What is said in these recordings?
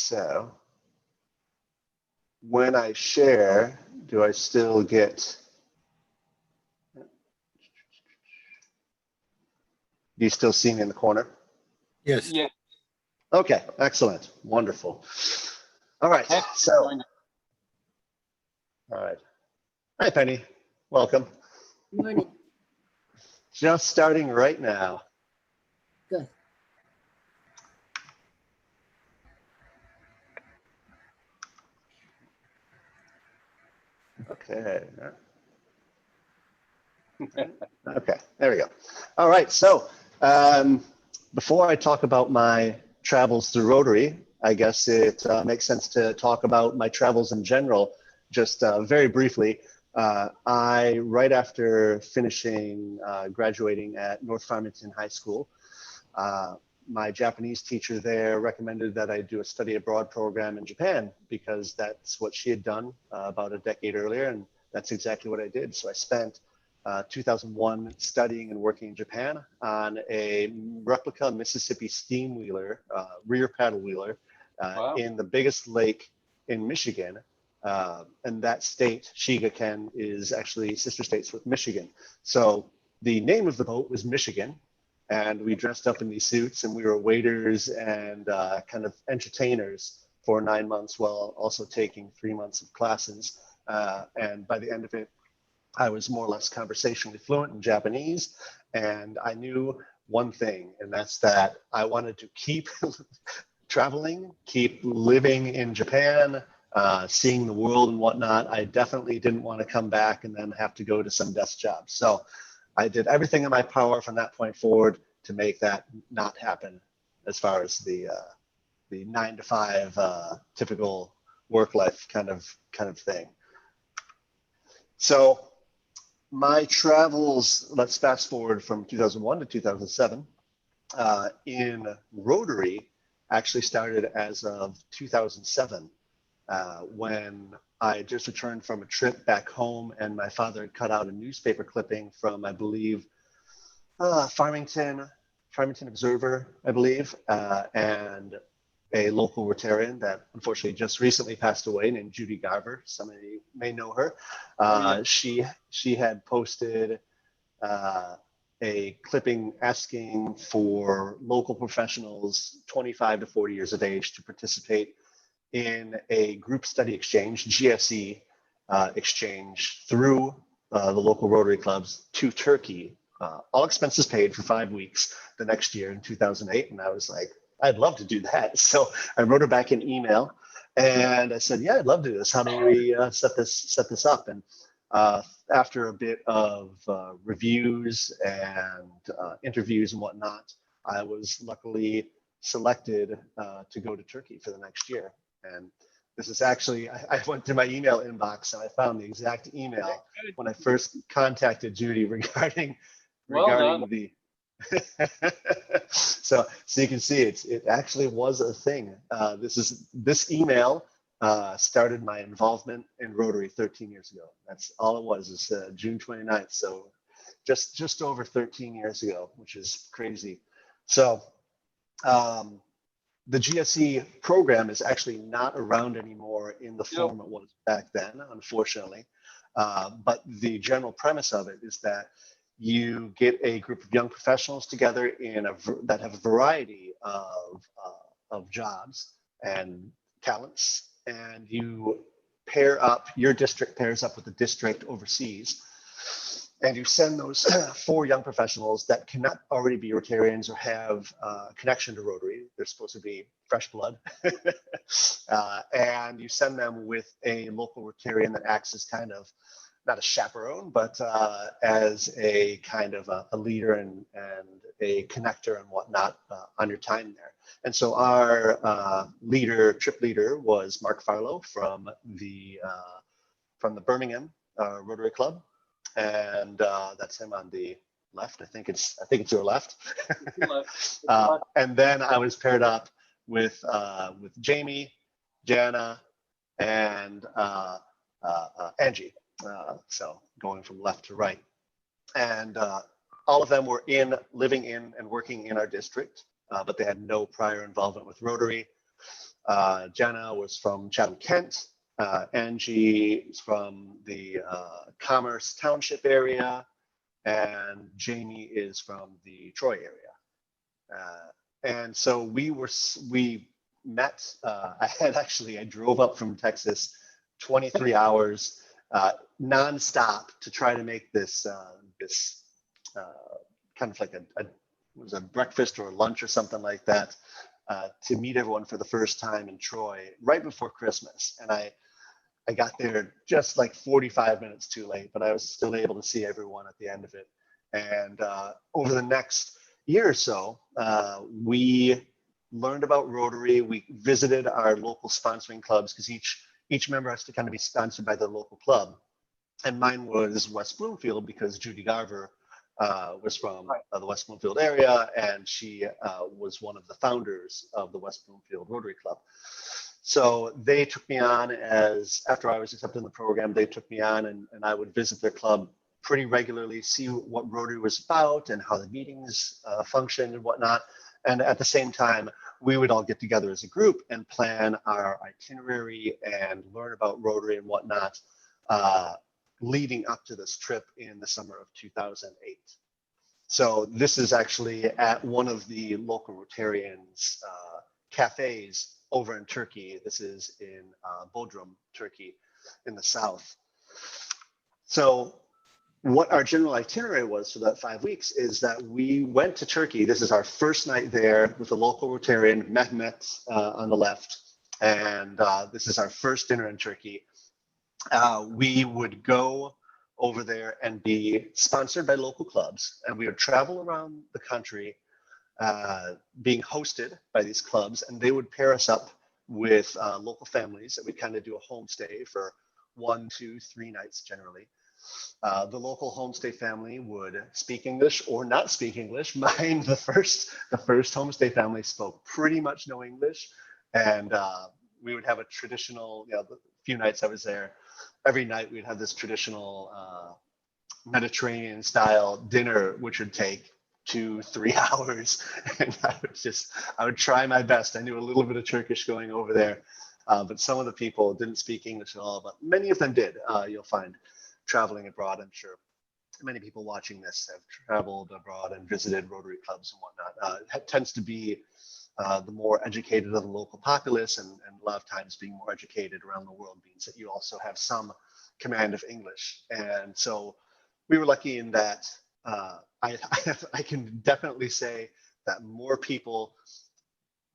so when I share, do I still get, do you still see me in the corner? Yes. Yeah. Okay, excellent, wonderful. All right, so, all right. Hi, Penny, welcome. Morning. Just starting right now. Good. Okay. Okay, there we go. All right, so before I talk about my travels through Rotary, I guess it makes sense to talk about my travels in general, just very briefly. Right after finishing graduating at North Farmington High School, my Japanese teacher there recommended that I do a study abroad program in Japan because that's what she had done about a decade earlier, and that's exactly what I did. So I spent 2001 studying and working in Japan on a replica Mississippi steam wheeler, rear paddle wheeler, Wow. in the biggest lake in Michigan. And that state, Shigaken, is actually sister states with Michigan. So the name of the boat was Michigan. And we dressed up in these suits and we were waiters and kind of entertainers for 9 months while also taking 3 months of classes. And by the end of it, I was more or less conversationally fluent in Japanese. And I knew one thing, and that's that I wanted to keep traveling, keep living in Japan, seeing the world and whatnot. I definitely didn't want to come back and then have to go to some desk job. So I did everything in my power from that point forward to make that not happen as far as the 9 to 5 typical work life kind of thing. So my travels, let's fast forward from 2001 to 2007, in Rotary actually started as of 2007 when I just returned from a trip back home and my father had cut out a newspaper clipping from, I believe, Farmington Observer, I believe, and a local Rotarian that unfortunately just recently passed away named Judy Garver. Some of you may know her. She had posted a clipping asking for local professionals 25 to 40 years of age to participate in a group study exchange, GSE exchange through the local Rotary clubs to Turkey, all expenses paid for 5 weeks the next year in 2008. And I was like, I'd love to do that. So I wrote her back an email and I said, yeah, I'd love to do this. How do we set this up? And after a bit of reviews and interviews and whatnot, I was luckily selected to go to Turkey for the next year. And this is actually, I went to my email inbox and I found the exact email when I first contacted Judy regarding the so you can see it actually was a thing. This email started my involvement in Rotary 13 years ago. That's all it was, is June 29th. So just over 13 years ago, which is crazy. So the GSE program is actually not around anymore in the form it was back then, unfortunately. But the general premise of it is that you get a group of young professionals together that have a variety of jobs and talents, and you pair up, your district pairs up with the district overseas, and you send those 4 young professionals that cannot already be Rotarians or have a connection to Rotary. They're supposed to be fresh blood. And you send them with a local Rotarian that acts as kind of, not a chaperone, but as a kind of a leader and a connector and whatnot on your time there. And so our trip leader was Mark Farlow from the Birmingham Rotary Club. And that's him on the left. I think it's your left. And then I was paired up with Jamie, Jana, and Angie. So going from left to right, and all of them were living in and working in our district, but they had no prior involvement with Rotary. Jenna was from Chatham, Kent. Angie is from the Commerce Township area, and Jamie is from the Troy area. And so we met. I drove up from Texas 23 hours nonstop to try to make this kind of like it was a breakfast or a lunch or something like that to meet everyone for the first time in Troy right before Christmas. And I got there just like 45 minutes too late, but I was still able to see everyone at the end of it. And over the next year or so, we learned about Rotary. We visited our local sponsoring clubs because each member has to kind of be sponsored by the local club. And mine was West Bloomfield because Judy Garver was from the West Bloomfield area, and she was one of the founders of the West Bloomfield Rotary Club. So they took me on after I was accepted in the program, they took me on and I would visit their club pretty regularly, see what Rotary was about and how the meetings functioned and whatnot. And at the same time, we would all get together as a group and plan our itinerary and learn about Rotary and whatnot leading up to this trip in the summer of 2008. So this is actually at one of the local Rotarians cafes over in Turkey. This is in Bodrum, Turkey, in the south. So what our general itinerary was for that 5 weeks is that we went to Turkey. This is our first night there with the local Rotarian, Mehmet on the left. And this is our first dinner in Turkey. We would go over there and be sponsored by local clubs. And we would travel around the country being hosted by these clubs. And they would pair us up with local families that we'd kind of do a homestay for 1, 2, 3 nights generally. The local homestay family would speak English or not speak English. Mine, the first homestay family spoke pretty much no English, and we would have a traditional. The few nights I was there, every night we'd have this traditional Mediterranean style dinner, which would take 2-3 hours, and I would try my best. I knew a little bit of Turkish going over there, but some of the people didn't speak English at all, but many of them did. You'll find. Traveling abroad, I'm sure many people watching this have traveled abroad and visited Rotary clubs and whatnot. It tends to be the more educated of the local populace, and a lot of times being more educated around the world means that you also have some command of English. And so we were lucky in that I can definitely say that more people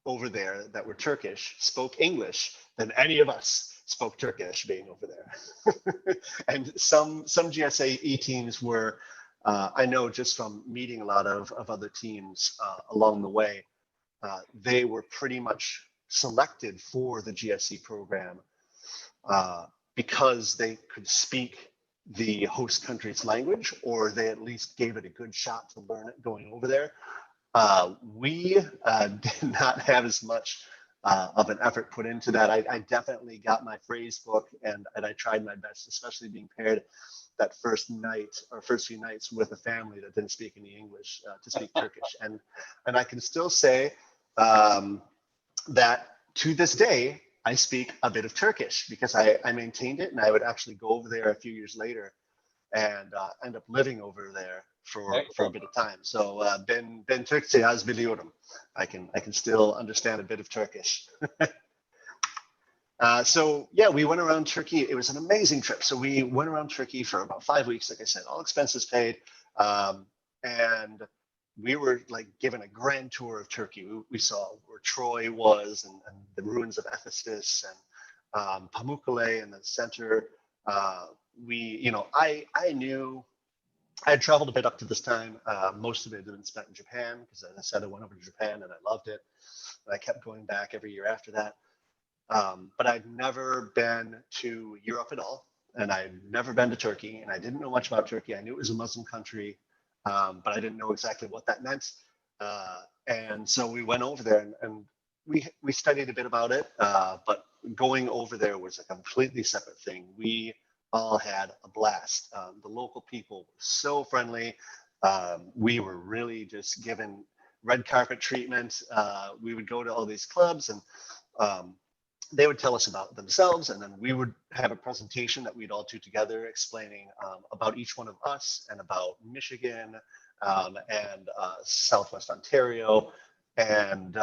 over there that were Turkish spoke English than any of us spoke Turkish being over there. And some GSAE teams were, I know just from meeting a lot of other teams along the way, they were pretty much selected for the GSE program because they could speak the host country's language, or they at least gave it a good shot to learn it going over there. We did not have as much of an effort put into that. I definitely got my phrase book and I tried my best, especially being paired that first night or first few nights with a family that didn't speak any English to speak Turkish. And I can still say that to this day, I speak a bit of Turkish because I maintained it, and I would actually go over there a few years later and end up living over there for a bit of time. So ben Türkçe az biliyorum. I can still understand a bit of Turkish. So yeah, we went around Turkey. It was an amazing trip. So we went around Turkey for about 5 weeks, like I said, all expenses paid, and we were like given a grand tour of Turkey. We saw where Troy was and the ruins of Ephesus and Pamukkale in the center. I knew I had traveled a bit up to this time. Most of it had been spent in Japan because, as I said, I went over to Japan and I loved it. And I kept going back every year after that. But I'd never been to Europe at all, and I'd never been to Turkey, and I didn't know much about Turkey. I knew it was a Muslim country, but I didn't know exactly what that meant. And so we went over there and we studied a bit about it, but going over there was a completely separate thing. We all had a blast. The local people were so friendly. We were really just given red carpet treatment. We would go to all these clubs, and they would tell us about themselves, and then we would have a presentation that we'd all do together, explaining about each one of us and about Michigan and Southwest Ontario. And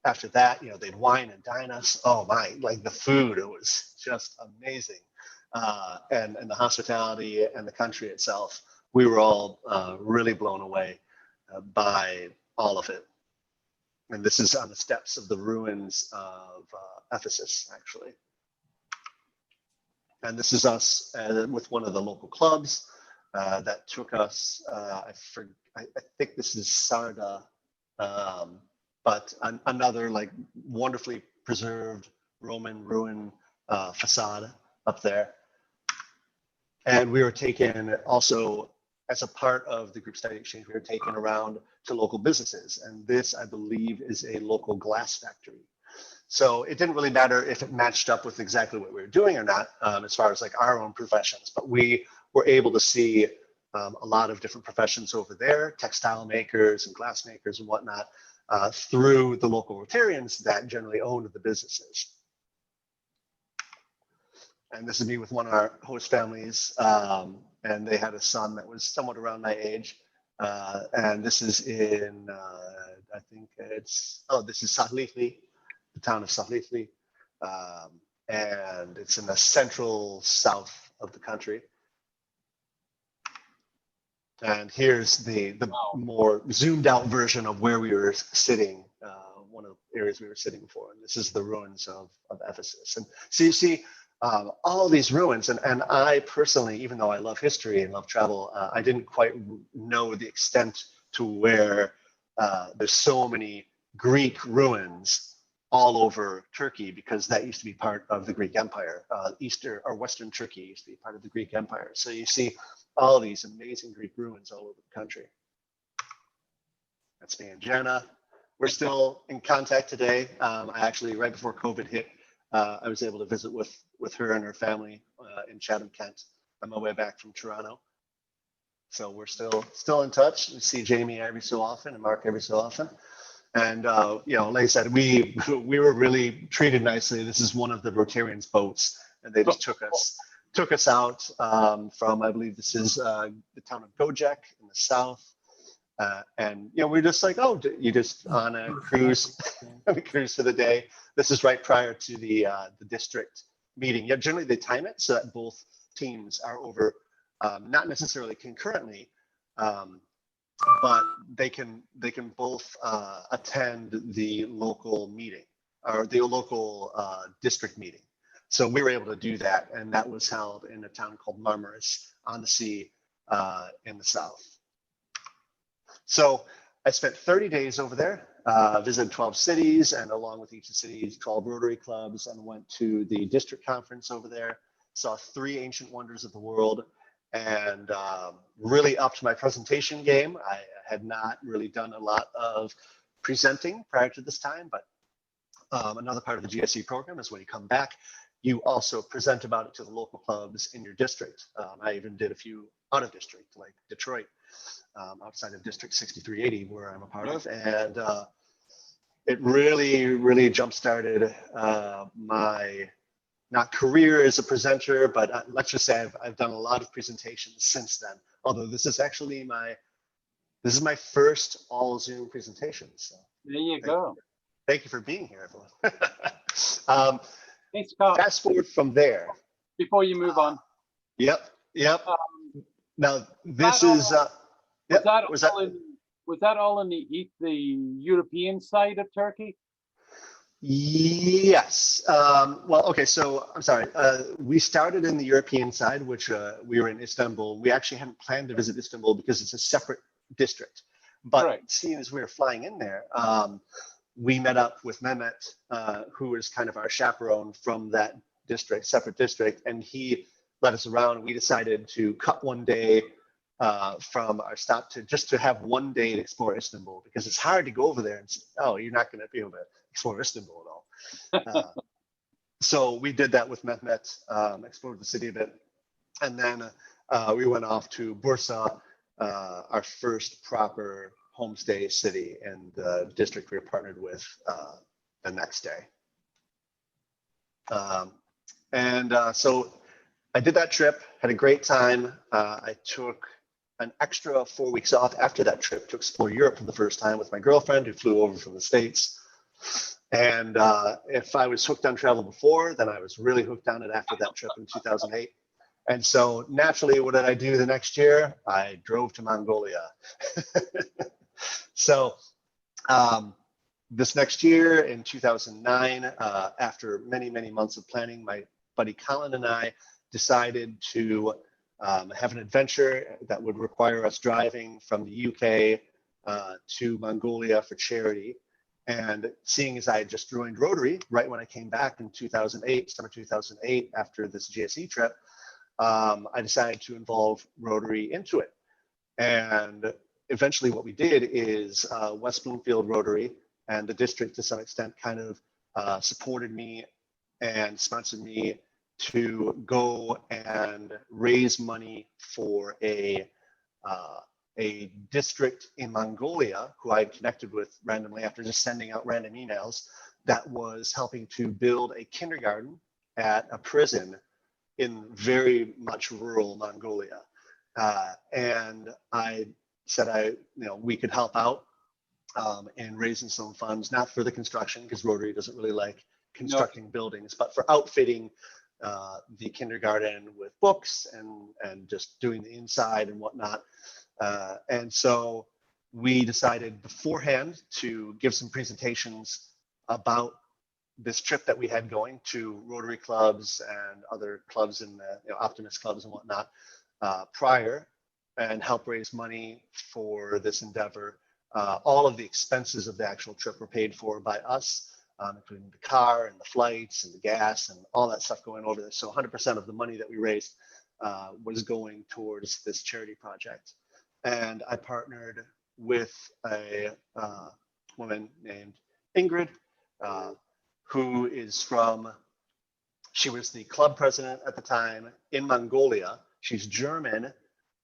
after that, they'd wine and dine us. Oh my, like the food, it was just amazing. And the hospitality and the country itself, we were all really blown away by all of it. And this is on the steps of the ruins of Ephesus, actually. And this is us with one of the local clubs that took us, I think this is Sarda, but another like wonderfully preserved Roman ruin facade up there. And we were taken also, as a part of the group study exchange, we were taken around to local businesses. And this, I believe, is a local glass factory. So it didn't really matter if it matched up with exactly what we were doing or not, as far as like our own professions, but we were able to see a lot of different professions over there, textile makers and glass makers and whatnot, through the local Rotarians that generally owned the businesses. And this is me with one of our host families, and they had a son that was somewhat around my age. And this is in, I think it's, this is Sahlithi, the town of Sahlithi. And it's in the central south of the country. And here's the more zoomed out version of where we were sitting, one of the areas we were sitting for. And this is the ruins of Ephesus. And so you see, all these ruins, and I personally, even though I love history and love travel, I didn't quite know the extent to where there's so many Greek ruins all over Turkey, because that used to be part of the Greek Empire. Eastern or Western Turkey used to be part of the Greek Empire. So you see all these amazing Greek ruins all over the country. That's me and Jenna. We're still in contact today. I actually, right before COVID hit, I was able to visit with her and her family in Chatham, Kent, on my way back from Toronto. So we're still in touch. We see Jamie every so often and Mark every so often. And like I said, we were really treated nicely. This is one of the Rotarians' boats, and they just took us out from, I believe this is the town of Gojek in the south. And we're just like, oh, you just on a cruise, cruise for the day. This is right prior to the district meeting. Yeah, generally they time it so that both teams are over, not necessarily concurrently, but they can both attend the local meeting or the local district meeting. So we were able to do that, and that was held in a town called Marmaris on the sea in the south. So I spent 30 days over there, visited 12 cities, and along with each of the cities, 12 Rotary clubs, and went to the district conference over there, saw 3 ancient wonders of the world, and really upped my presentation game. I had not really done a lot of presenting prior to this time, but another part of the GSE program is when you come back, you also present about it to the local clubs in your district. I even did a few out of district, like Detroit, outside of District 6380, where I'm a part of. And it really jump-started my, not career as a presenter, but let's just say I've done a lot of presentations since then. Although this is actually my first all Zoom presentation. So there you go. Thank you for being here, everyone. Thanks, Scott. Fast forward from there. Before you move on. Yep. Now this was is. Was that all in the European side of Turkey? Yes. Well, okay. So I'm sorry. We started in the European side, which we were in Istanbul. We actually hadn't planned to visit Istanbul because it's a separate district. But right. Seeing as we were flying in there, we met up with Mehmet, who was kind of our chaperone from that district, separate district, and he led us around. We decided to cut one day from our stop to have one day to explore Istanbul, because it's hard to go over there and say, oh, you're not going to be able to explore Istanbul at all. So we did that with Mehmet, explored the city a bit, and then we went off to Bursa, our first proper homestay city in the district we were partnered with the next day. So I did that trip, had a great time. I took an extra 4 weeks off after that trip to explore Europe for the first time with my girlfriend who flew over from the States. And if I was hooked on travel before, then I was really hooked on it after that trip in 2008. And so naturally, what did I do the next year? I drove to Mongolia. So this next year in 2009, after many, many months of planning, my buddy Colin and I decided to have an adventure that would require us driving from the UK to Mongolia for charity. And seeing as I had just joined Rotary right when I came back in 2008, summer 2008, after this GSE trip, I decided to involve Rotary into it. And eventually what we did is West Bloomfield Rotary and the district to some extent kind of supported me and sponsored me to go and raise money for a district in Mongolia who I had connected with randomly after just sending out random emails that was helping to build a kindergarten at a prison in very much rural Mongolia. And I said we could help out in raising some funds, not for the construction, because Rotary doesn't really like constructing buildings, but for outfitting the kindergarten with books and just doing the inside and whatnot. And so we decided beforehand to give some presentations about this trip that we had going to Rotary clubs and other clubs in the Optimist clubs and whatnot prior, and help raise money for this endeavor. All of the expenses of the actual trip were paid for by us, including the car and the flights and the gas and all that stuff going over there. So 100% of the money that we raised was going towards this charity project. And I partnered with a woman named Ingrid, who is she was the club president at the time in Mongolia. She's German,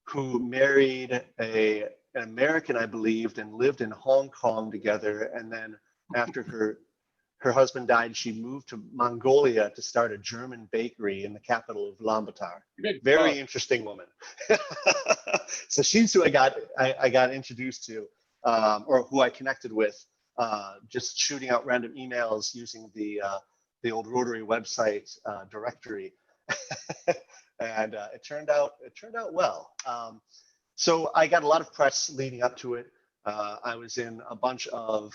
who married an American, I believed, and lived in Hong Kong together. And then after her husband died, she moved to Mongolia to start a German bakery in the capital of Ulaanbaatar. Very interesting woman. So she's who I got introduced to, or who I connected with, just shooting out random emails using the old Rotary website directory. And it turned out well. So I got a lot of press leading up to it. I was in a bunch of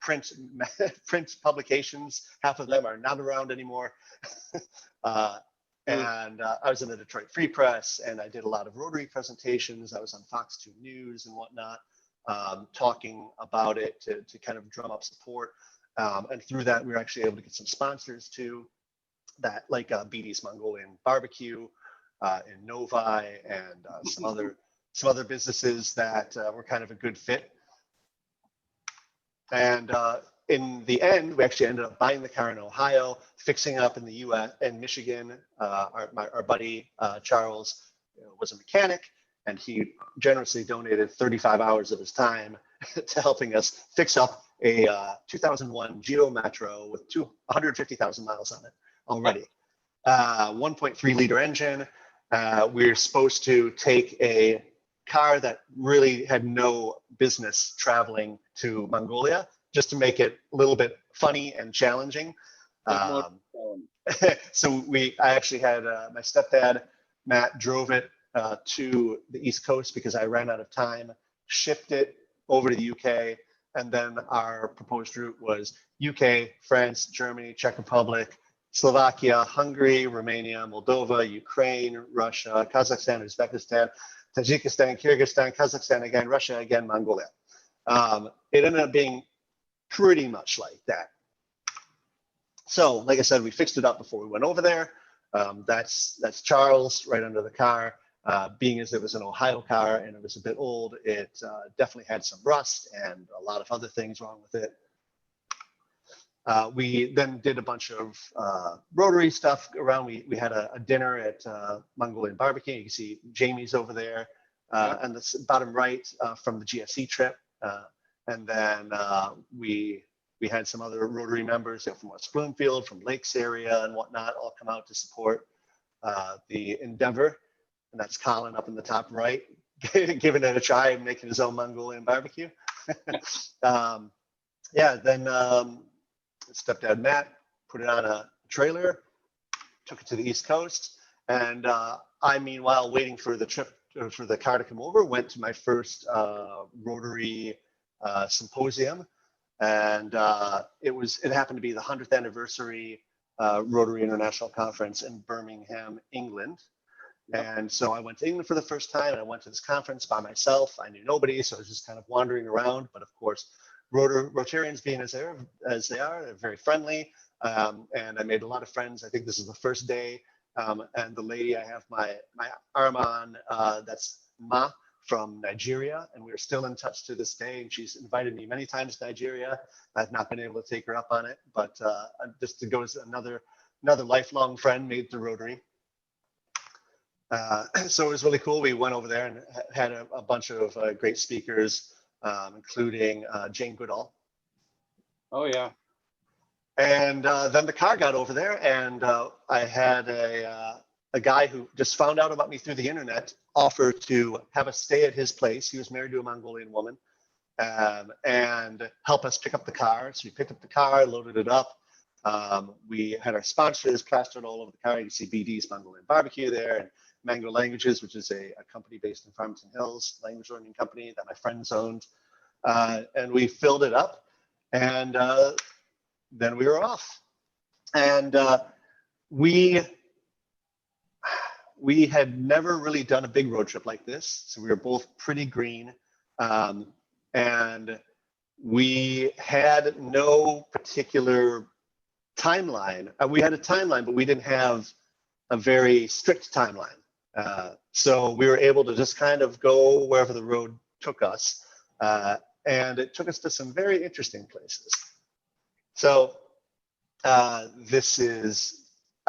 print publications. Half of them are not around anymore. And I was in the Detroit Free Press, and I did a lot of Rotary presentations. I was on Fox 2 News and whatnot, talking about it to kind of drum up support. And through that, we were actually able to get some sponsors too, that like BD's Mongolian Barbecue in Novi, and some other businesses that were kind of a good fit. And in the end, we actually ended up buying the car in Ohio, fixing up in the U.S. and Michigan. Our buddy Charles was a mechanic, and he generously donated 35 hours of his time to helping us fix up a 2001 Geo Metro with 150,000 miles on it already. 1.3 liter engine. We're supposed to take a car that really had no business traveling to Mongolia, just to make it a little bit funny and challenging. So I actually had my stepdad, Matt, drove it to the East Coast because I ran out of time, shipped it over to the UK, and then our proposed route was UK, France, Germany, Czech Republic, Slovakia, Hungary, Romania, Moldova, Ukraine, Russia, Kazakhstan, Uzbekistan, Tajikistan, Kyrgyzstan, Kazakhstan again, Russia again, Mongolia. It ended up being pretty much like that. So, like I said, we fixed it up before we went over there. That's Charles right under the car. Being as it was an Ohio car and it was a bit old, it definitely had some rust and a lot of other things wrong with it. We then did a bunch of Rotary stuff around. We had a dinner at Mongolian Barbecue. You can see Jamie's over there on the bottom right from the GSE trip. And then we we had some other Rotary members, from West Bloomfield, from Lakes area and whatnot, all come out to support the endeavor. And that's Colin up in the top right, giving it a try and making his own Mongolian barbecue. Then stepdad Matt put it on a trailer, took it to the East Coast, and I, meanwhile, waiting for the trip for the car to come over, went to my first Rotary symposium, and it happened to be the 100th anniversary Rotary International Conference in Birmingham, England. And so I went to England for the first time, and I went to this conference by myself. I knew nobody, so I was just kind of wandering around. But of course, Rotarians being as they are, they're very friendly. And I made a lot of friends. I think this is the first day. And the lady I have my arm on, that's Ma from Nigeria, and we're still in touch to this day. And she's invited me many times to Nigeria. I've not been able to take her up on it, but just to go as another lifelong friend made through Rotary. So it was really cool. We went over there and had a bunch of great speakers, including Jane Goodall. Oh, yeah. And then the car got over there, and I had a guy who just found out about me through the internet offer to have us stay at his place. He was married to a Mongolian woman, and help us pick up the car. So we picked up the car, loaded it up. We had our sponsors plastered all over the car. You can see BD's Mongolian Barbecue there, and Mango Languages, which is a company based in Farmington Hills, language learning company that my friends owned. And we filled it up, and then we were off. And we had never really done a big road trip like this, so we were both pretty green, and we had no particular timeline. We had a timeline, but we didn't have a very strict timeline. So we were able to just kind of go wherever the road took us, and it took us to some very interesting places. So I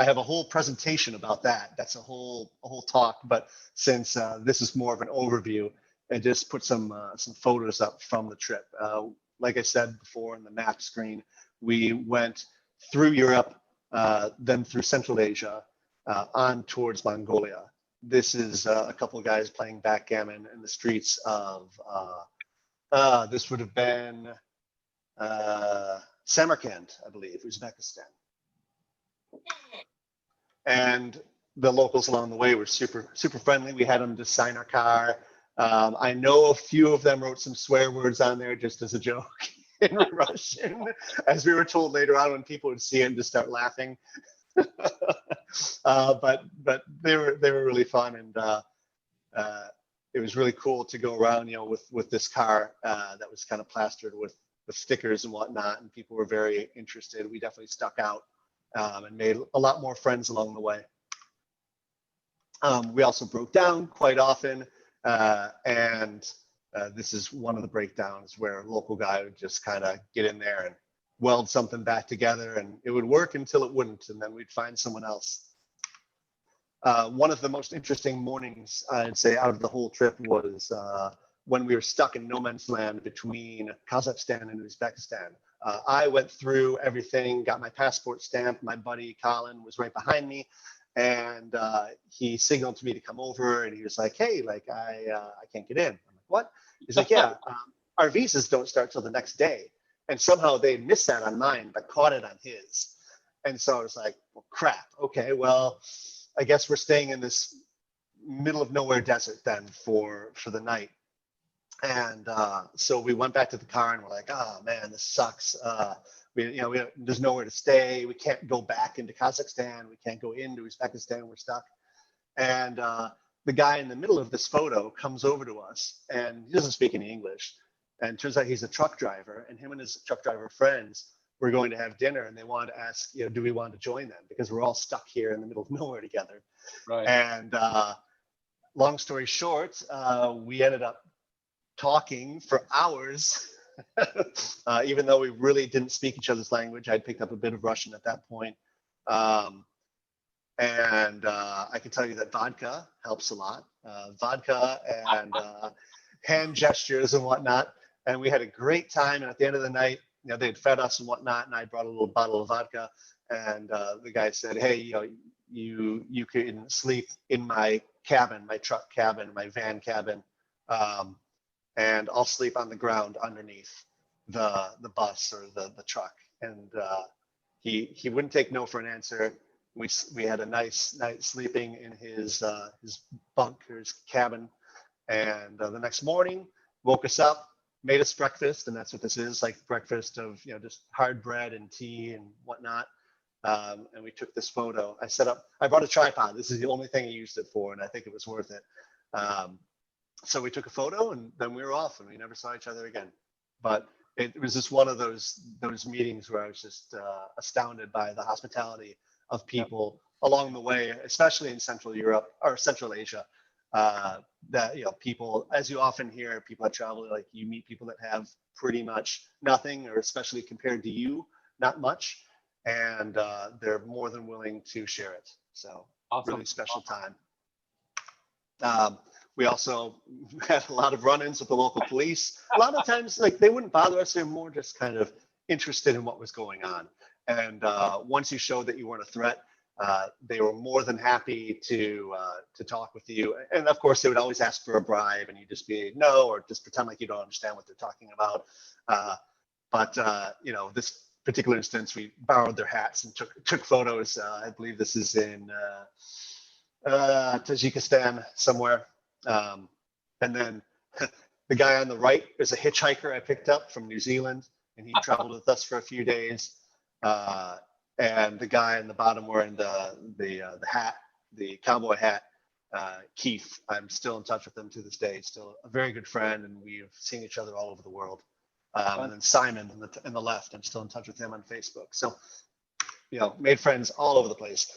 have a whole presentation about that. That's a whole talk. But since this is more of an overview, and just put some photos up from the trip. Like I said before in the map screen, we went through Europe, then through Central Asia, on towards Mongolia. This is a couple of guys playing backgammon in the streets of, this would have been Samarkand, I believe, Uzbekistan. And the locals along the way were super friendly. We had them to sign our car. I know a few of them wrote some swear words on there just as a joke in Russian, as we were told later on when people would see it and just start laughing. But they were really fun, and it was really cool to go around, with this car that was kind of plastered with stickers and whatnot, and people were very interested. We definitely stuck out, and made a lot more friends along the way. We also broke down quite often, and this is one of the breakdowns where a local guy would just kind of get in there and weld something back together, and it would work until it wouldn't, and then we'd find someone else. One of the most interesting mornings, I'd say, out of the whole trip was when we were stuck in no man's land between Kazakhstan and Uzbekistan. I went through everything, got my passport stamped. My buddy Colin was right behind me, and he signaled to me to come over, and he was like, "Hey, I can't get in." I'm like, "What?" He's like, "Yeah, our visas don't start till the next day." And somehow they missed that on mine, but caught it on his. And so I was like, well, crap. Okay, well, I guess we're staying in this middle of nowhere desert then for the night. And so we went back to the car, and we're like, oh man, this sucks. There's nowhere to stay. We can't go back into Kazakhstan. We can't go into Uzbekistan. We're stuck. And the guy in the middle of this photo comes over to us, and he doesn't speak any English. And it turns out he's a truck driver, and him and his truck driver friends were going to have dinner, and they wanted to ask, do we want to join them? Because we're all stuck here in the middle of nowhere together. Right. And long story short, we ended up talking for hours, even though we really didn't speak each other's language. I'd picked up a bit of Russian at that point. And I can tell you that vodka helps a lot. Vodka and hand gestures and whatnot. And we had a great time. And at the end of the night, they had fed us and whatnot, and I brought a little bottle of vodka, and the guy said, hey, you can sleep in my cabin, my truck cabin, my van cabin, and I'll sleep on the ground underneath the bus or the truck. And he wouldn't take no for an answer. We had a nice night sleeping in his bunk or his cabin, and the next morning woke us up, made us breakfast, and that's what this is, like breakfast of just hard bread and tea and whatnot. And we took this photo. I brought a tripod. This is the only thing I used it for, and I think it was worth it. So we took a photo, and then we were off, and we never saw each other again. But it was just one of those meetings where I was just astounded by the hospitality of people along the way, especially in Central Europe or Central Asia. That people, as you often hear, people that travel, like you meet people that have pretty much nothing, or especially compared to you, not much, and they're more than willing to share it. So Awesome. really special time. We also had a lot of run-ins with the local police. A lot of times, like, they wouldn't bother us. They're more just kind of interested in what was going on. And once you showed that you weren't a threat, they were more than happy to talk with you. And of course, they would always ask for a bribe, and you just be no, or just pretend like you don't understand what they're talking about. But this particular instance, we borrowed their hats and took photos. I believe this is in Tajikistan somewhere. And then the guy on the right is a hitchhiker I picked up from New Zealand, and he traveled with us for a few days. And the guy in the bottom wearing the hat, the cowboy hat, Keith, I'm still in touch with him to this day. Still a very good friend, and we've seen each other all over the world. And then Simon in the left, I'm still in touch with him on Facebook. So, made friends all over the place.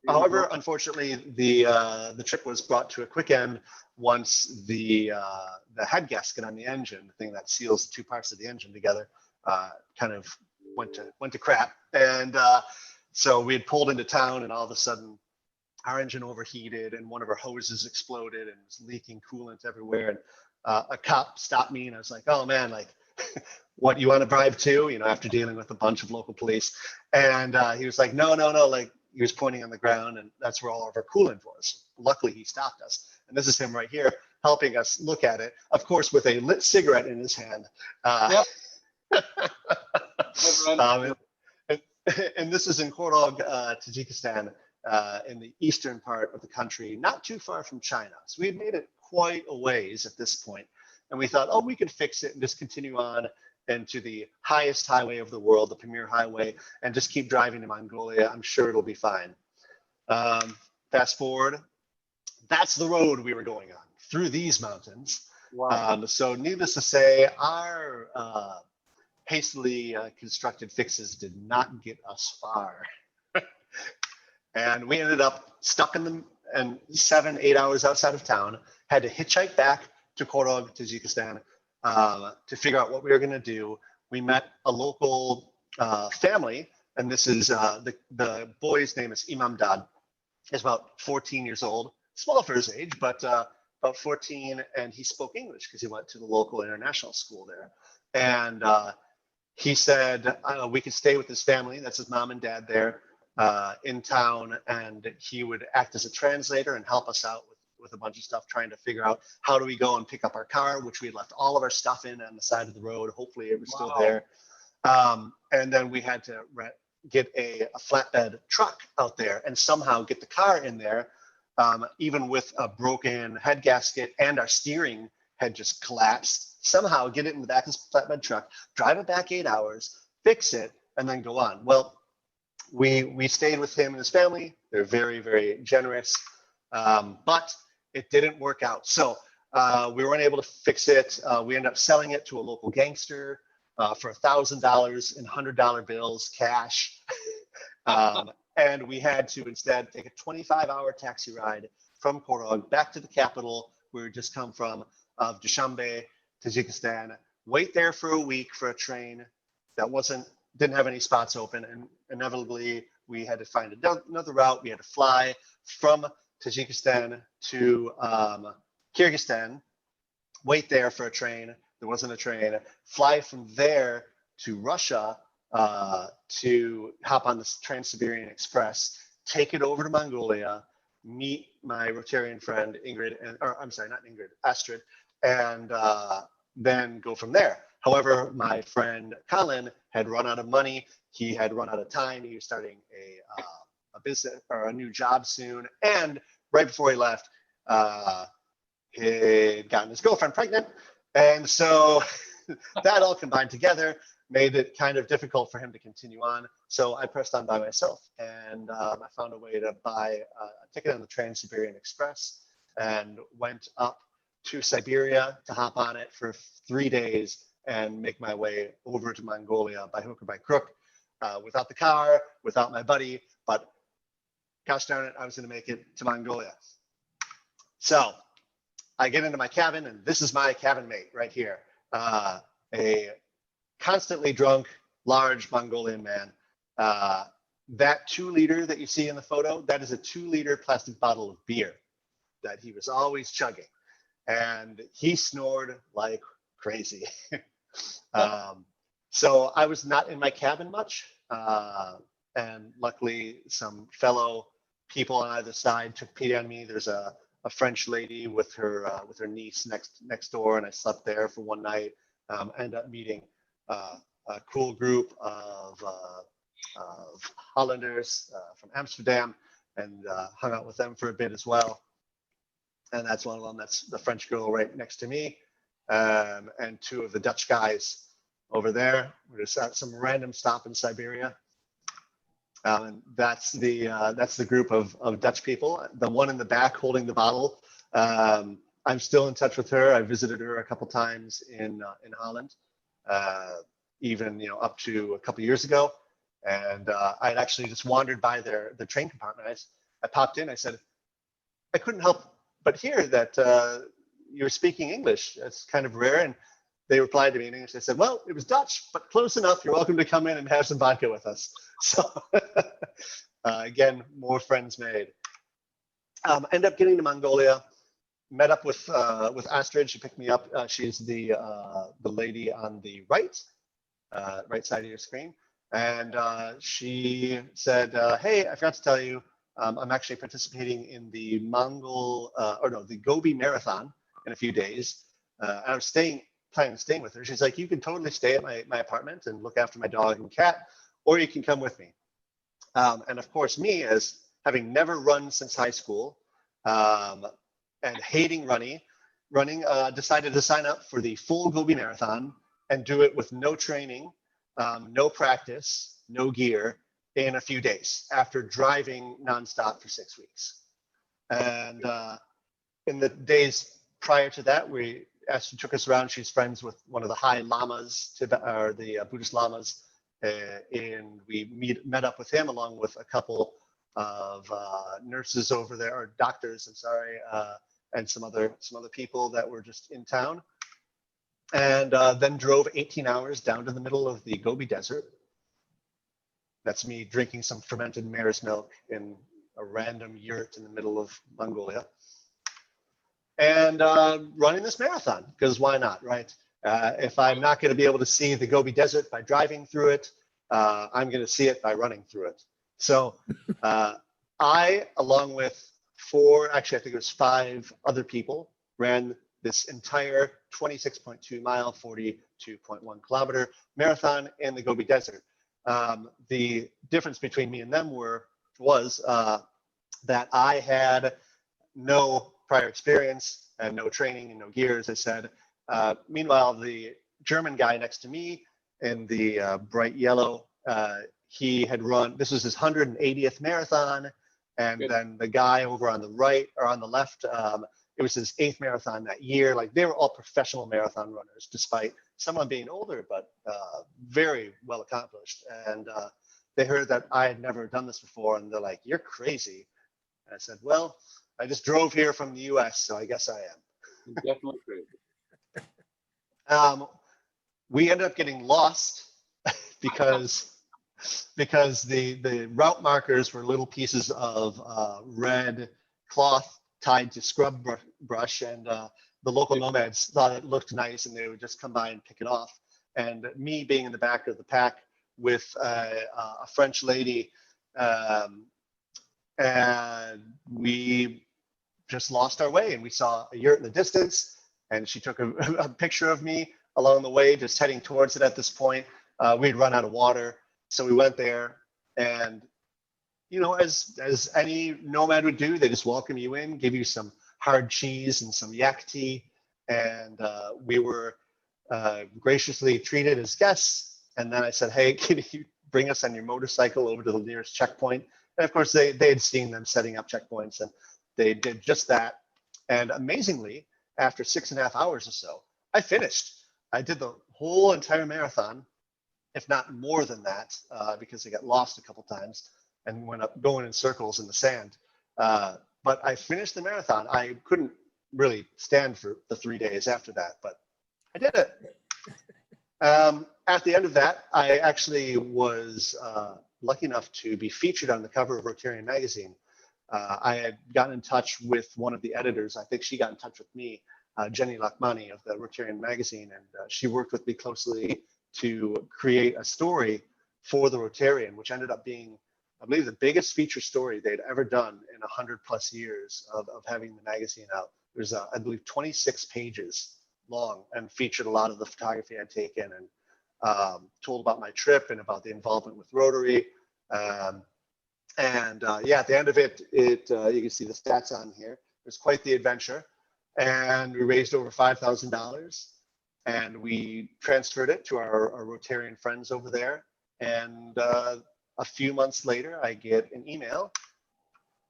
However, unfortunately, the trip was brought to a quick end once the head gasket on the engine, the thing that seals the two parts of the engine together, kind of went to crap. And so we had pulled into town, and all of a sudden our engine overheated, and one of our hoses exploded and was leaking coolant everywhere. And a cop stopped me, and I was like, oh man, like, what, you want a bribe too? After dealing with a bunch of local police. And he was like, no, like, he was pointing on the ground, and that's where all of our coolant was. Luckily, he stopped us. And this is him right here helping us look at it, of course, with a lit cigarette in his hand. Yep. And this is in Korog, Tajikistan, in the eastern part of the country, not too far from China. So we had made it quite a ways at this point. And we thought, oh, we could fix it and just continue on into the highest highway of the world, the premier highway, and just keep driving to Mongolia. I'm sure it'll be fine. Fast forward, that's the road we were going on, through these mountains. Wow. So needless to say, our hastily constructed fixes did not get us far. And we ended up stuck in 7-8 hours outside of town, had to hitchhike back to Korog, Tajikistan, to figure out what we were going to do. We met a local family, and this is the boy's name is Imamdad. He's about 14 years old, small for his age, but about 14, and he spoke English because he went to the local international school there. And he said we could stay with his family, that's his mom and dad there, in town, and he would act as a translator and help us out with a bunch of stuff, trying to figure out how do we go and pick up our car, which we had left all of our stuff in on the side of the road. Hopefully it was still there. And then we had to get a flatbed truck out there and somehow get the car in there, even with a broken head gasket, and our steering had just collapsed. Somehow get it in the back of this flatbed truck, drive it back 8 hours, fix it, and then go on. Well, we stayed with him and his family. They're very, very generous, but it didn't work out. So we weren't able to fix it. We ended up selling it to a local gangster for $1,000 in $100 bills, cash. And we had to instead take a 25-hour taxi ride from Korog back to the capital where we just come from, of Dushanbe, Tajikistan, wait there for a week for a train that didn't have any spots open, and inevitably we had to find another route. We had to fly from Tajikistan to Kyrgyzstan, wait there for a train. There wasn't a train. Fly from there to Russia to hop on the Trans-Siberian Express, take it over to Mongolia, meet my Rotarian friend Ingrid, or I'm sorry, not Ingrid, Astrid, and then go from there. However, my friend Colin had run out of money. He had run out of time. He was starting a business or a new job soon. And right before he left, he'd gotten his girlfriend pregnant. And so that all combined together made it kind of difficult for him to continue on. So I pressed on by myself, and I found a way to buy a ticket on the Trans-Siberian Express and went up to Siberia to hop on it for 3 days and make my way over to Mongolia by hook or by crook, without the car, without my buddy, but gosh darn it, I was going to make it to Mongolia. So I get into my cabin, and this is my cabin mate right here, a constantly drunk, large Mongolian man. That 2-liter that you see in the photo, that is a 2-liter plastic bottle of beer that he was always chugging. And he snored like crazy. So I was not in my cabin much. And luckily, some fellow people on either side took pity on me. There's a French lady with her niece next door, and I slept there for one night. Ended up meeting a cool group of Hollanders from Amsterdam, and hung out with them for a bit as well. And that's one of them. That's the French girl right next to me, and 2 of the Dutch guys over there. We're just at some random stop in Siberia. And that's the group of Dutch people. The one in the back holding the bottle, I'm still in touch with her. I visited her a couple times in Holland, even up to a couple years ago. And I'd actually just wandered by the train compartment. I popped in. I said, I couldn't help but hear that you're speaking English. It's kind of rare. And they replied to me in English. They said, well, it was Dutch, but close enough. You're welcome to come in and have some vodka with us. So again, more friends made. End up getting to Mongolia, met up with Astrid. She picked me up. She's the lady on the right side of your screen. And she said, hey, I forgot to tell you, I'm actually participating in the the Gobi Marathon in a few days. And I was planning on staying with her. She's like, you can totally stay at my apartment and look after my dog and cat, or you can come with me. And of course, me, as having never run since high school, and hating running, decided to sign up for the full Gobi Marathon and do it with no training, no practice, no gear, in a few days after driving nonstop for 6 weeks. And in the days prior to that, Astrid took us around. She's friends with one of the high lamas, or the Buddhist lamas, and we met up with him along with a couple of nurses over there, or doctors, I'm sorry, and some other people that were just in town. And then drove 18 hours down to the middle of the Gobi Desert. That's me drinking some fermented mare's milk in a random yurt in the middle of Mongolia. And running this marathon, because why not, right? If I'm not going to be able to see the Gobi Desert by driving through it, I'm going to see it by running through it. So I, along with I think it was 5 other people, ran this entire 26.2 mile, 42.1 kilometer marathon in the Gobi Desert. The difference between me and them was that I had no prior experience and no training and no gear, as I said. Meanwhile, the German guy next to me in the bright yellow, he had run, this was his 180th marathon. And Good. Then the guy over on the right, or on the left, it was his 8th marathon that year. Like, they were all professional marathon runners, despite someone being older, but very well accomplished. And they heard that I had never done this before, and they're like, you're crazy. And I said, well, I just drove here from the US, so I guess I am. Definitely crazy. We ended up getting lost because the route markers were little pieces of red cloth tied to scrub brush, and the local nomads thought it looked nice, and they would just come by and pick it off. and me being in the back of the pack with a French lady, and we just lost our way, and we saw a yurt in the distance, and she took a picture of me along the way, just heading towards it. At this point, we'd run out of water, so we went there, and as any nomad would do, they just welcome you in, give you some hard cheese and some yak tea, and we were graciously treated as guests. And then I said, hey, can you bring us on your motorcycle over to the nearest checkpoint? And of course, they had seen them setting up checkpoints, and they did just that. And amazingly, after 6.5 hours or so, I finished. I did the whole entire marathon, if not more than that, because I got lost a couple times and went up going in circles in the sand. But I finished the marathon. I couldn't really stand for the 3 days after that, but I did it. At the end of that, I actually was lucky enough to be featured on the cover of Rotarian magazine. I had gotten in touch with one of the editors. I think she got in touch with me, Jenny Lakmani of the Rotarian magazine, and she worked with me closely to create a story for the Rotarian, which ended up being, I believe, the biggest feature story they'd ever done in 100+ years of having the magazine out. There's, I believe, 26 pages long, and featured a lot of the photography I'd taken, and told about my trip and about the involvement with Rotary. Yeah, at the end of it, you can see the stats on here. It was quite the adventure, and we raised over $5,000, and we transferred it to our Rotarian friends over there. And a few months later, I get an email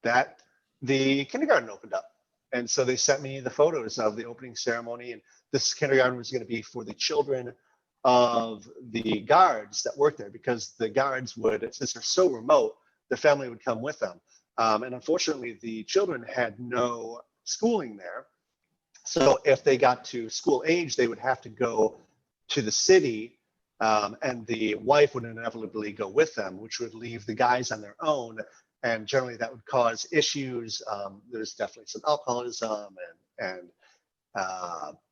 that the kindergarten opened up. And so they sent me the photos of the opening ceremony, and this kindergarten was going to be for the children of the guards that worked there, because the guards would, since they're so remote, the family would come with them. And unfortunately, the children had no schooling there. So if they got to school age, they would have to go to the city, and the wife would inevitably go with them, which would leave the guys on their own. And generally that would cause issues. There's definitely some alcoholism and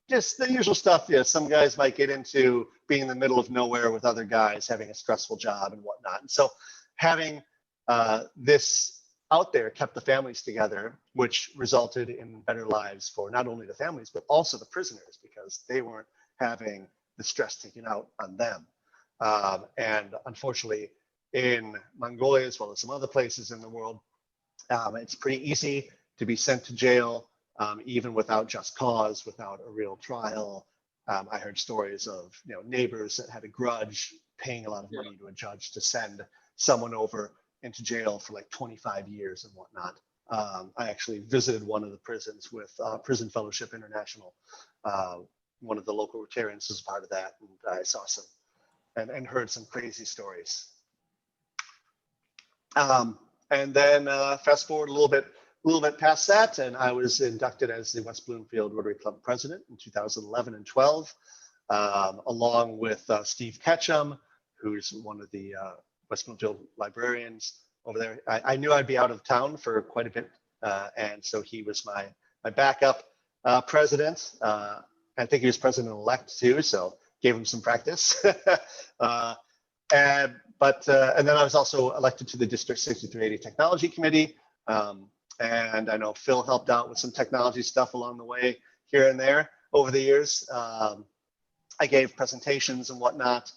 just the usual stuff. Yeah, some guys might get into being in the middle of nowhere with other guys, having a stressful job and whatnot. And so having this out there kept the families together, which resulted in better lives for not only the families, but also the prisoners, because they weren't having the stress taken out on them. And unfortunately, in Mongolia, as well as some other places in the world, it's pretty easy to be sent to jail, even without just cause, without a real trial. I heard stories of neighbors that had a grudge, paying a lot of money to a judge to send someone over into jail for like 25 years and whatnot. I actually visited one of the prisons with Prison Fellowship International. One of the local Rotarians was part of that, and I saw some and heard some crazy stories. And then fast forward a little bit past that, and I was inducted as the West Bloomfield Rotary Club president in 2011 and 12, along with Steve Ketchum, who's one of the West Bloomfield librarians over there. I knew I'd be out of town for quite a bit, and so he was my backup president. I think he was president-elect too, so gave him some practice. And then I was also elected to the District 6380 Technology Committee. And I know Phil helped out with some technology stuff along the way here and there over the years. I gave presentations and whatnot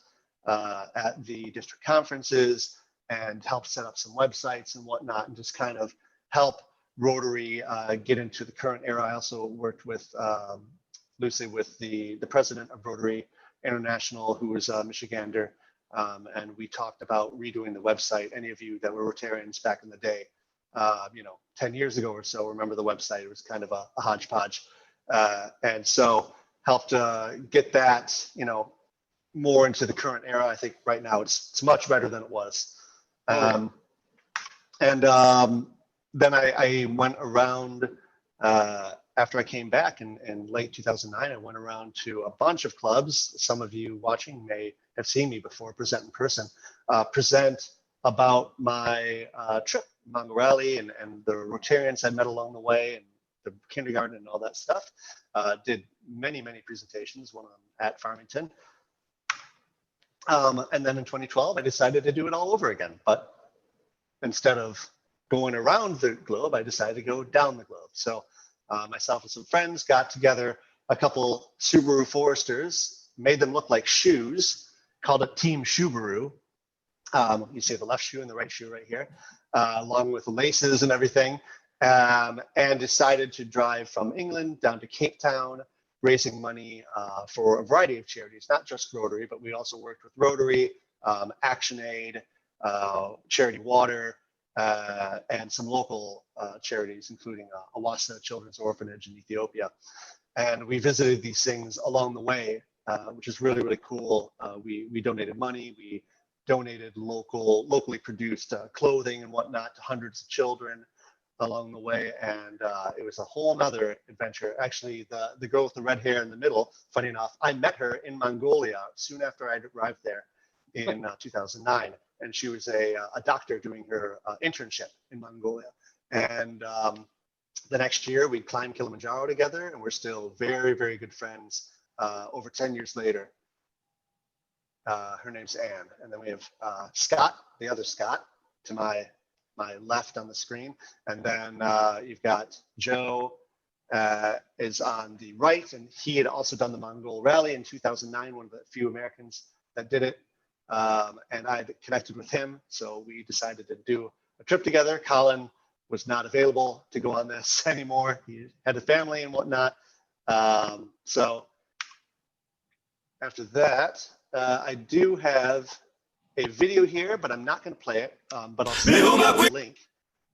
at the district conferences, and helped set up some websites and whatnot, and just kind of help Rotary get into the current era. I also worked with loosely with the president of Rotary International, who was a Michigander, and we talked about redoing the website. Any of you that were Rotarians back in the day, 10 years ago or so, remember the website. It was kind of a hodgepodge, and so helped get that more into the current era. I think right now it's much better than it was. Then I went around after I came back in late 2009. I went around to a bunch of clubs. Some of you watching may have seen me before present in person, present about my trip, Mongo Rally, and the Rotarians I met along the way, and the kindergarten and all that stuff. Did many presentations, one of them at Farmington. And then in 2012, I decided to do it all over again. But instead of going around the globe, I decided to go down the globe. So myself and some friends got together a couple Subaru Foresters, made them look like shoes, called it Team Subaru. You see the left shoe and the right shoe right here, along with laces and everything, and decided to drive from England down to Cape Town, raising money for a variety of charities, not just Rotary, but we also worked with Rotary, ActionAid, Charity Water, and some local charities, including Awassa Children's Orphanage in Ethiopia. And we visited these things along the way, which is really, really cool. We donated money. We donated locally produced clothing and whatnot to hundreds of children along the way. And it was a whole nother adventure. Actually, the girl with the red hair in the middle, funny enough, I met her in Mongolia soon after I'd arrived there in 2009. And she was a doctor doing her internship in Mongolia. And the next year, we climbed Kilimanjaro together, and we're still very, very good friends over 10 years later. Her name's Anne. And then we have Scott, the other Scott, to my left on the screen. And then you've got Joe is on the right, and he had also done the Mongol Rally in 2009, one of the few Americans that did it. And I connected with him, so we decided to do a trip together. Colin was not available to go on this anymore. He had a family and whatnot. So after that, I do have a video here, but I'm not going to play it. But I'll send you the link.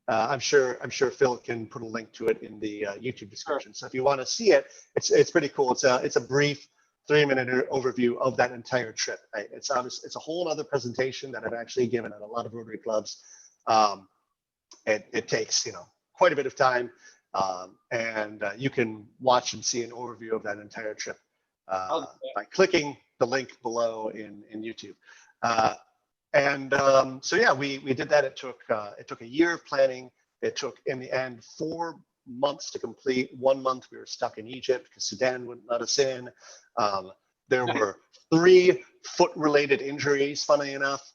I'm sure Phil can put a link to it in the YouTube description. So if you want to see it, it's pretty cool. It's a brief 3-minute overview of that entire trip. It's a whole other presentation that I've actually given at a lot of Rotary clubs. It takes quite a bit of time, and you can watch and see an overview of that entire trip by clicking the link below in YouTube. So yeah, we did that. It took a year of planning. It took, in the end, 4 months to complete. 1 month we were stuck in Egypt because Sudan wouldn't let us in. There were 3 foot-related injuries, funnily enough.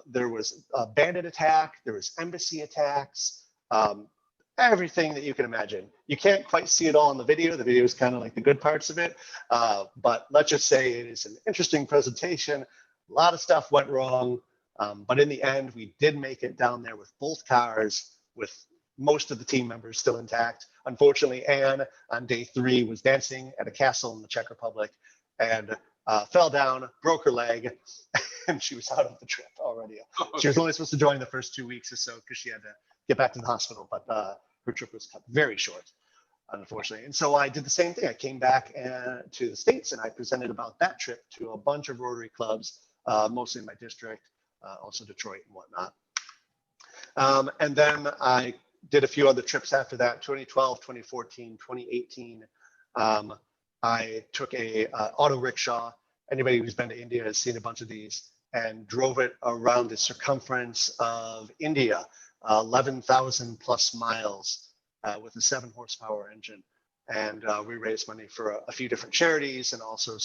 There was a bandit attack. There was embassy attacks. Everything that you can imagine. You can't quite see it all in the video. The video is kind of like the good parts of it. But let's just say it is an interesting presentation. A lot of stuff went wrong. But in the end, we did make it down there with both cars, with most of the team members still intact. Unfortunately, Anne on day 3 was dancing at a castle in the Czech Republic and fell down, broke her leg, and she was out of the trip already. She was only supposed to join the first 2 weeks or so because she had to get back to the hospital, but her trip was cut very short, unfortunately. And so I did the same thing. I came back to the States, and I presented about that trip to a bunch of Rotary clubs, mostly in my district, also Detroit and whatnot. And then I did a few other trips after that, 2012, 2014, 2018. I took a auto rickshaw. Anybody who's been to India has seen a bunch of these, and drove it around the circumference of India, 11,000 plus miles with a 7-horsepower engine. And we raised money for a few different charities, and also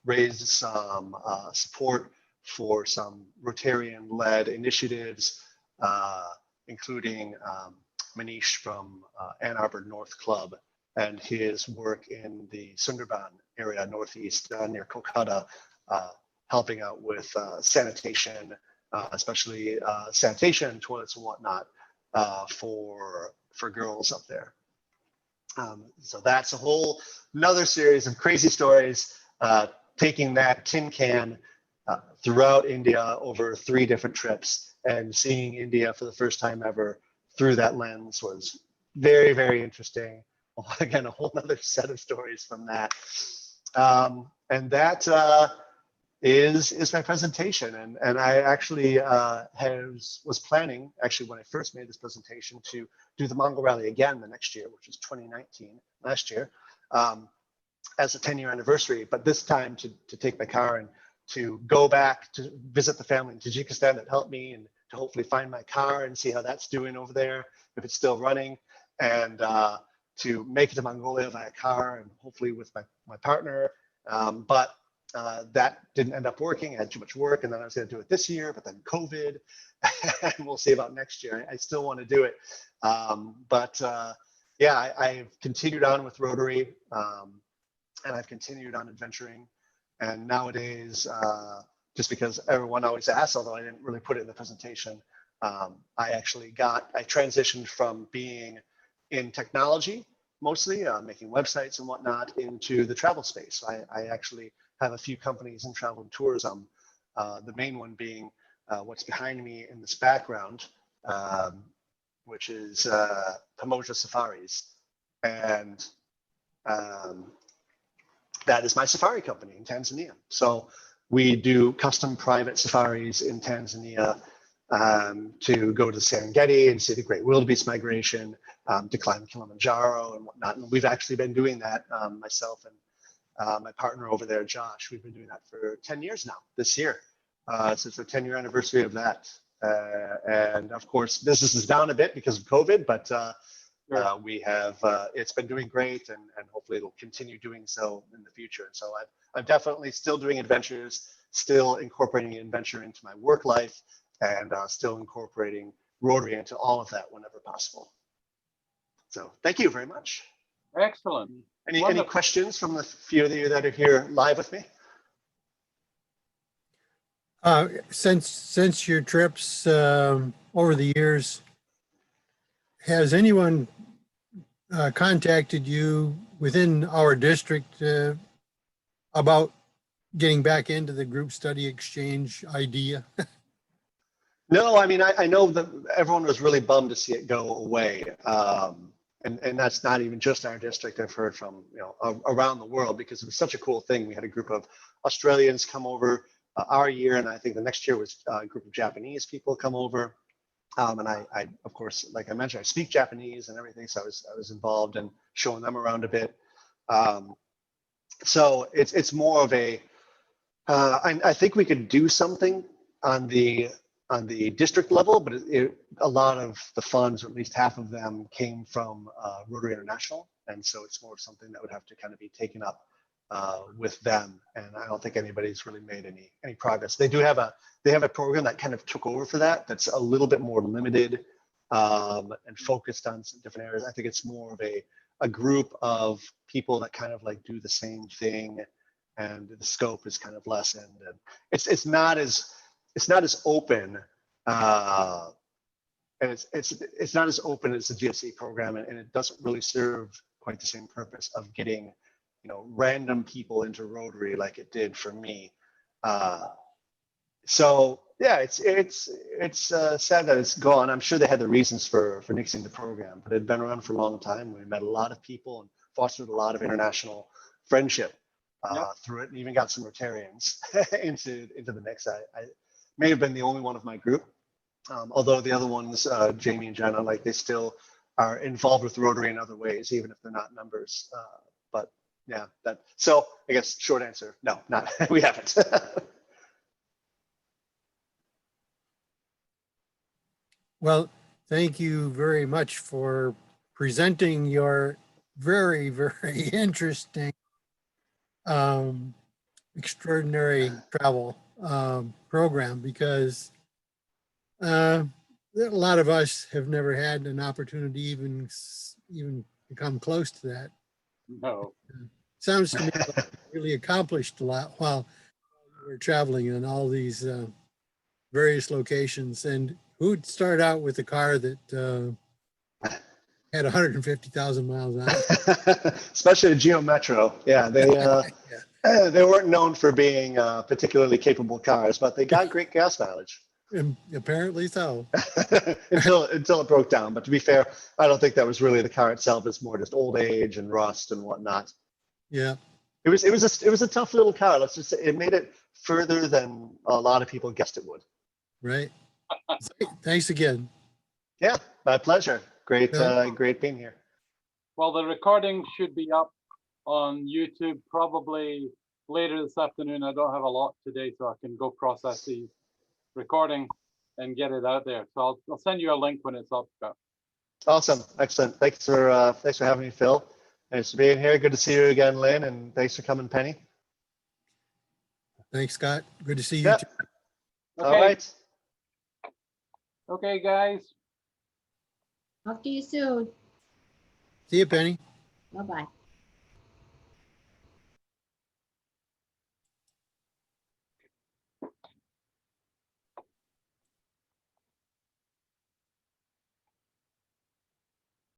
raised some support for some Rotarian-led initiatives, including Manish from Ann Arbor North Club and his work in the Sundarban area, northeast near Kolkata, helping out with sanitation, especially sanitation, toilets and whatnot for girls up there. So that's a whole another series of crazy stories, taking that tin can throughout India over 3 different trips, and seeing India for the first time ever through that lens was very, very interesting. Again, a whole other set of stories from that. And that is my presentation. And I actually was planning, actually, when I first made this presentation, to do the Mongol Rally again the next year, which is 2019, last year, as a 10-year anniversary, but this time to take my car and to go back to visit the family in Tajikistan that helped me, and to hopefully find my car and see how that's doing over there, if it's still running, and to make it to Mongolia via car and hopefully with my partner. But That didn't end up working. I had too much work, and then I was going to do it this year, but then COVID, and we'll see about next year. I still want to do it, but yeah, I've continued on with Rotary, and I've continued on adventuring. And nowadays, just because everyone always asks, although I didn't really put it in the presentation, I transitioned from being in technology mostly, making websites and whatnot, into the travel space. I actually have a few companies in travel and tourism, the main one being what's behind me in this background, which is Pamoja Safaris. And that is my safari company in Tanzania. So we do custom private safaris in Tanzania, to go to Serengeti and see the Great Wildebeest Migration, to climb Kilimanjaro and whatnot. And we've actually been doing that, myself and my partner over there, Josh. We've been doing that for 10 years now, this year. So it's our 10-year anniversary of that. And of course, business is down a bit because of COVID, but we have, it's been doing great, and hopefully it'll continue doing so in the future. And so I'm definitely still doing adventures, still incorporating adventure into my work life, and still incorporating Rotary into all of that whenever possible. So thank you very much. Excellent. Any questions from the few of you that are here live with me? Since your trips over the years, has anyone contacted you within our district about getting back into the group study exchange idea? No, I mean, I know that everyone was really bummed to see it go away. And that's not even just our district. I've heard from, around the world, because it was such a cool thing. We had a group of Australians come over our year, and I think the next year was a group of Japanese people come over. And I, of course, like I mentioned, I speak Japanese and everything, so I was involved in showing them around a bit. So it's more of a, I think we could do something on the district level, but a lot of the funds, or at least half of them, came from Rotary International, and so it's more of something that would have to kind of be taken up with them. And I don't think anybody's really made any progress. They have a program that kind of took over for that. That's a little bit more limited and focused on some different areas. I think it's more of a group of people that kind of like do the same thing, and the scope is kind of lessened, and it's not as open, and it's not as open as the GSC program, and it doesn't really serve quite the same purpose of getting, random people into Rotary like it did for me. So yeah, it's sad that it's gone. I'm sure they had the reasons for nixing the program, but it had been around for a long time. We met a lot of people and fostered a lot of international friendship through it, and even got some Rotarians into the mix. I may have been the only one of my group, although the other ones, Jamie and Jenna, like they still are involved with Rotary in other ways, even if they're not members. But yeah, so I guess short answer, no, not we haven't. Well, thank you very much for presenting your very, very interesting, extraordinary travel program, because a lot of us have never had an opportunity even to come close to that. No. Sounds to me like you really accomplished a lot while you were traveling in all these various locations. And who'd start out with a car that had 150,000 miles on it? Especially a Geo Metro. Yeah, they weren't known for being particularly capable cars, but they got great gas mileage. And apparently so. until it broke down. But to be fair, I don't think that was really the car itself. It's more just old age and rust and whatnot. Yeah. It was a tough little car. Let's just say it made it further than a lot of people guessed it would. Right. Thanks again. Yeah, my pleasure. Great being here. Well, the recording should be up on YouTube probably later this afternoon. I don't have a lot today, so I can go process the recording and get it out there. So I'll send you a link when it's up. Awesome, excellent. Thanks for having me, Phil. Thanks for being here. Good to see you again, Lynn, and thanks for coming, Penny. Thanks, Scott. Good to see you. Yep. too. All Okay, right. okay, guys. Talk to you soon. See you, Penny. Bye-bye.